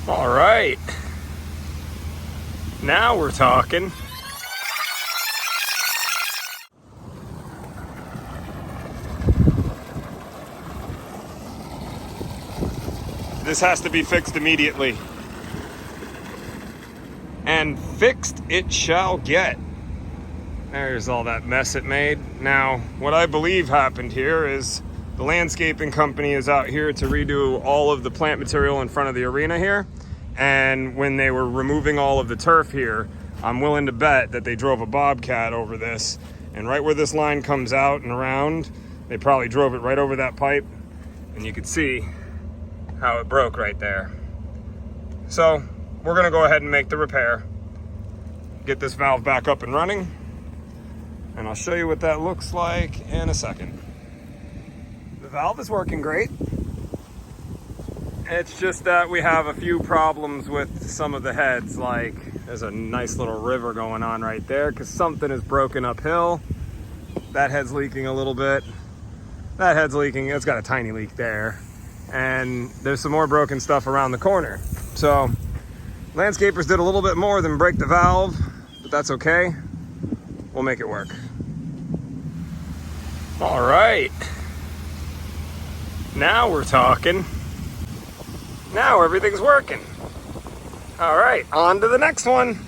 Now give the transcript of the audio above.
All right. Now we're talking. This has to be fixed immediately. And fixed it shall get. There's all that mess it made. Now, what I believe happened here is the landscaping company is out here to redo all of the plant material in front of the arena here. And when they were removing all of the turf here, I'm willing to bet that they drove a bobcat over this. And right where this line comes out and around, they probably drove it right over that pipe. And you could see how it broke right there. So we're gonna go ahead and make the repair, get this valve back up and running, and I'll show you what that looks like in a second. The valve is working great. It's just that we have a few problems with some of the heads, like there's a nice little river going on right there because something is broken uphill. That head's leaking a little bit. That head's leaking, it's got a tiny leak there. And there's some more broken stuff around the corner. So landscapers did a little bit more than break the valve, but that's okay. We'll make it work. All right. Now we're talking. Now everything's working. All right, on to the next one.